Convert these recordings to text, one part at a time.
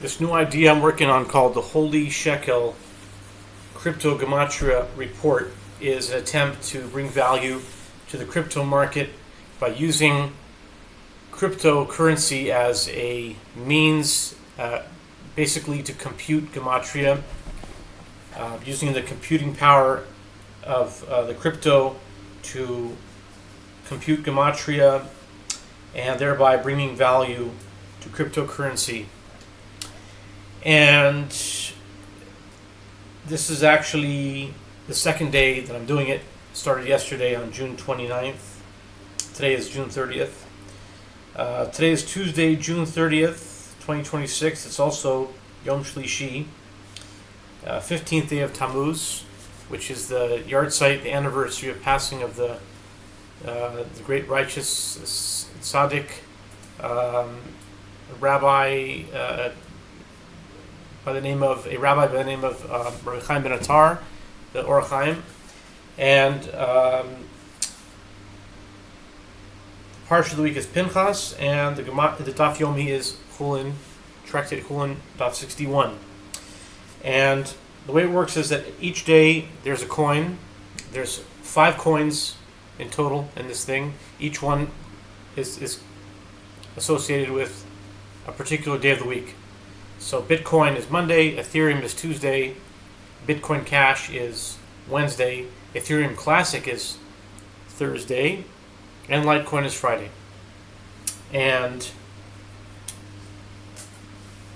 This new idea I'm working on called the Holy Shekel Crypto Gematria Report is an attempt to bring value to the crypto market by using cryptocurrency as a means basically to compute Gematria, using the computing power of the crypto to compute Gematria and thereby bringing value to cryptocurrency. And this is actually the second day that I'm doing it. Started yesterday on June 29th. Today is June 30th. Today is Tuesday, June 30th, 2026. It's also Yom Shlishi, 15th day of Tammuz, which is the yahrzeit, the anniversary of passing of the great righteous tzaddik, rabbi by the name of Rabbi Chaim ben Attar, the Or Chaim, and the parsha of the week is Pinchas, and the Daf Yomi is Chulin, Tractate Chulin, Daf 61. And the way it works is that each day there's a coin. There's 5 coins in total in this thing. Each one is associated with a particular day of the week. So Bitcoin is Monday, Ethereum is Tuesday, Bitcoin Cash is Wednesday, Ethereum Classic is Thursday, and Litecoin is Friday. And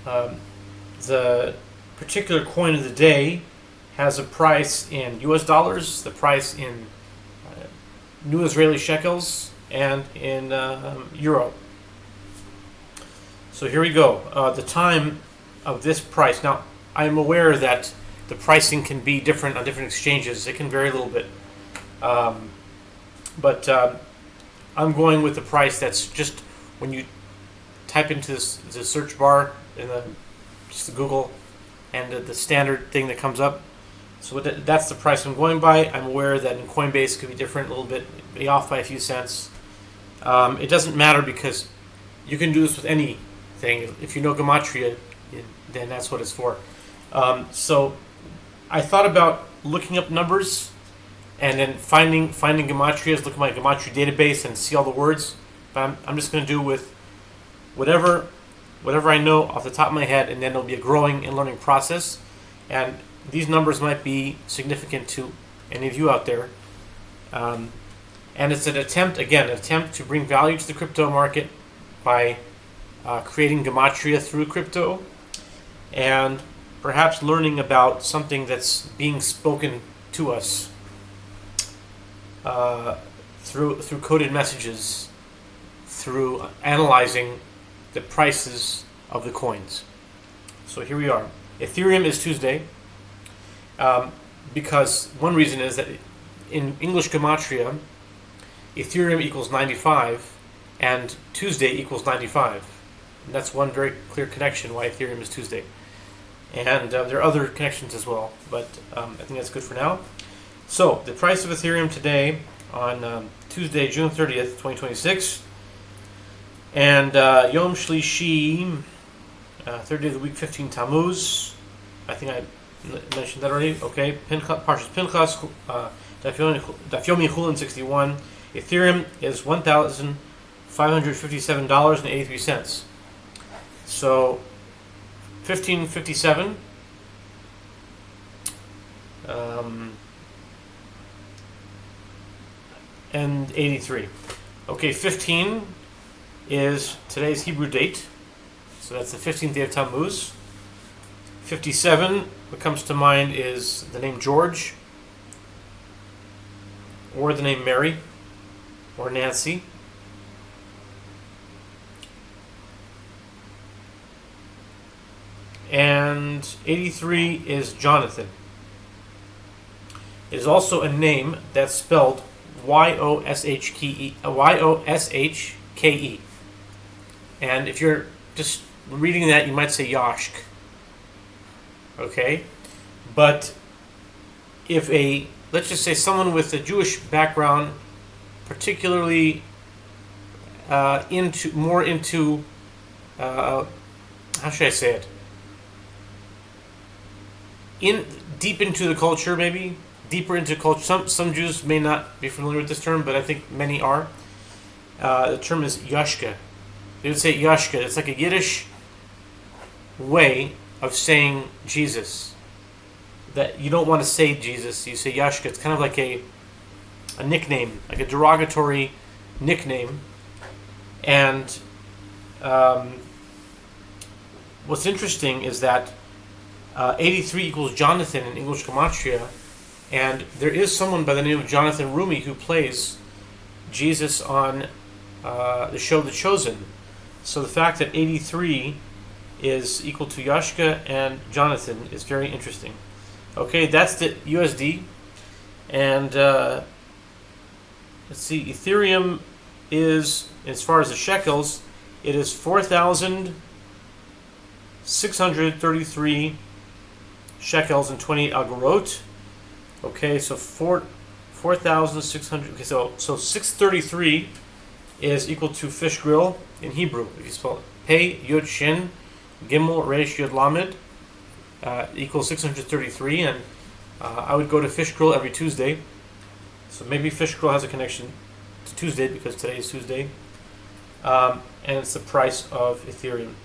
the particular coin of the day has a price in US dollars, the price in new Israeli shekels, and in euro. So here we go. The time of this price. Now, I am aware that the pricing can be different on different exchanges. It can vary a little bit. But I'm going with the price that's just when you type into the search bar in just the Google and the standard thing that comes up. So that's the price I'm going by. I'm aware that in Coinbase it could be different, a little bit, be off by a few cents. It doesn't matter because you can do this with anything. If you know Gematria, then that's what it's for. So I thought about looking up numbers and then finding Gematrias, look at my Gematria database and see all the words. But I'm just going to do with whatever I know off the top of my head, and then it'll be a growing and learning process. And these numbers might be significant to any of you out there. And it's an attempt to bring value to the crypto market by creating Gematria through crypto, and perhaps learning about something that's being spoken to us through coded messages, through analyzing the prices of the coins. So here we are. Ethereum is Tuesday, because one reason is that in English Gematria, Ethereum equals 95, and Tuesday equals 95. And that's one very clear connection why Ethereum is Tuesday. And there are other connections as well, but I think that's good for now. So, the price of Ethereum today on Tuesday, June 30th, 2026. And Yom Shlishi, third day of the week, 15 Tammuz. I think I mentioned that already. Okay, Parshas Pinchas, Daf Yomi Chulin 61. Ethereum is $1,557.83. So, 1557 and 83. Okay, 15 is today's Hebrew date. So that's the 15th day of Tammuz. 57, what comes to mind is the name George, or the name Mary, or Nancy. And 83 is Jonathan. It is also a name that's spelled Y-O-S-H-K-E. And if you're just reading that, you might say Yashk. Okay? But if let's just say someone with a Jewish background, particularly into how should I say it? in deep into the culture, maybe deeper into culture. Some Jews may not be familiar with this term, but I think many are. The term is yashka. They would say yashka. It's like a Yiddish way of saying Jesus. That you don't want to say Jesus, you say yashka. It's kind of like a nickname, like a derogatory nickname. And what's interesting is that 83 equals Jonathan in English Gematria, and there is someone by the name of Jonathan Rumi who plays Jesus on the show The Chosen. So the fact that 83 is equal to Yashka and Jonathan is very interesting. Okay, that's the USD. And let's see, Ethereum is, as far as the shekels, it is 4,633 shekels and 28 agorot. Okay, so 4,600. Okay, so 633 is equal to fish grill in Hebrew. If you spell it, Pei Yud Shin Gimel Resh Yud Lamed equals 633, and I would go to fish grill every Tuesday. So maybe fish grill has a connection to Tuesday because today is Tuesday, and it's the price of Ethereum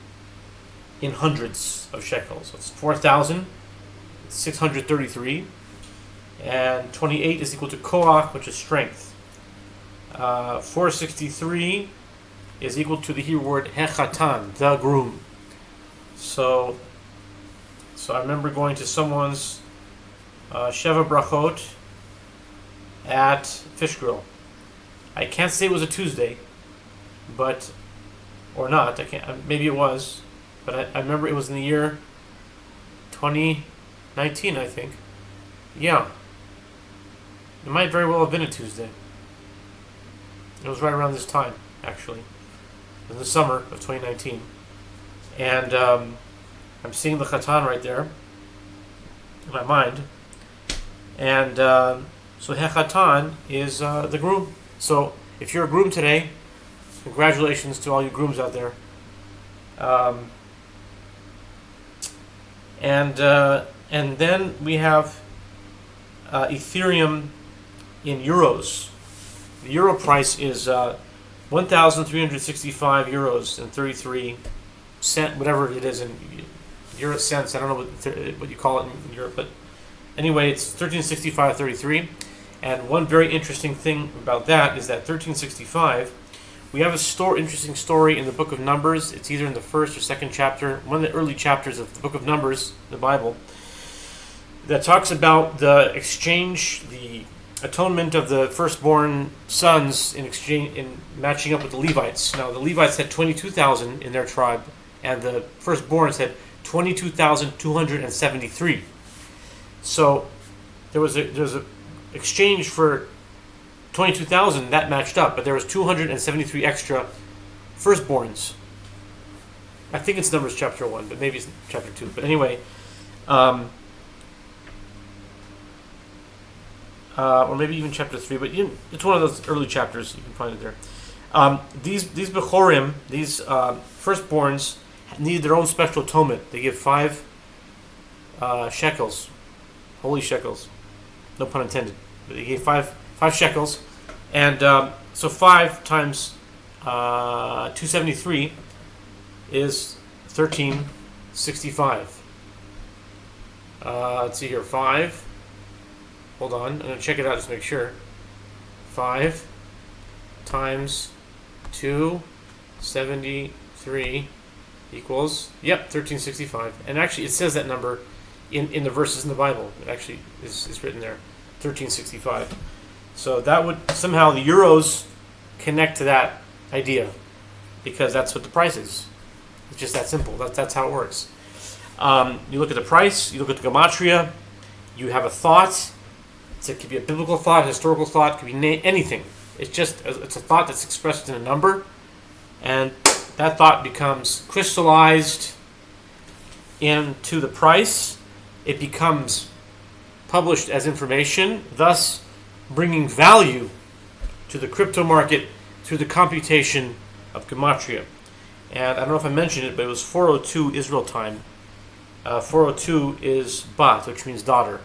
in hundreds of shekels. So it's 4,633, and 28 is equal to koach, which is strength. 463 is equal to the Hebrew word hechatan, the groom. So I remember going to someone's Sheva Brachot at Fish Grill. I can't say it was a Tuesday, but or not. I can't. Maybe it was, but I remember it was in the year 2019. I think. Yeah. It might very well have been a Tuesday. It was right around this time, actually, in the summer of 2019, and I'm seeing the Chatan right there in my mind, and so Hechatan is the groom. So if you're a groom today, congratulations to all you grooms out there. And then we have Ethereum in euros. The euro price is 1,365 euros and 33 cent, whatever it is in euro cents. I don't know what you call it in Europe, but anyway, it's 1365.33. And one very interesting thing about that is that 1365, we have interesting story in the book of Numbers. It's either in the first or second chapter, one of the early chapters of the book of Numbers, the Bible, that talks about the exchange, the atonement of the firstborn sons in exchange, in matching up with the Levites. Now the Levites had 22,000 in their tribe, and the firstborns had 22,273. So there was a exchange for 22,000 that matched up, but there was 273 extra firstborns. I think it's Numbers chapter 1, but maybe it's chapter 2. But anyway, or maybe even chapter 3, but it's one of those early chapters. You can find it there. These Bechorim, these firstborns, needed their own special atonement. They give 5 shekels, holy shekels, no pun intended. But they gave 5 shekels, and so 5 times 273 is 1365. Let's see here, 5. Hold on, I'm going to check it out just to make sure. 5 times 273 equals, 1365. And actually, it says that number in the verses in the Bible. It actually is written there, 1365. So that would, somehow the euros connect to that idea, because that's what the price is. It's just that simple. That's how it works. You look at the price, you look at the Gematria, you have a thought. It could be a biblical thought, a historical thought, it could be anything. It's a thought that's expressed in a number, and that thought becomes crystallized into the price. It becomes published as information, thus bringing value to the crypto market through the computation of Gematria. And I don't know if I mentioned it, but it was 4:02 Israel time 402 is bat, which means daughter.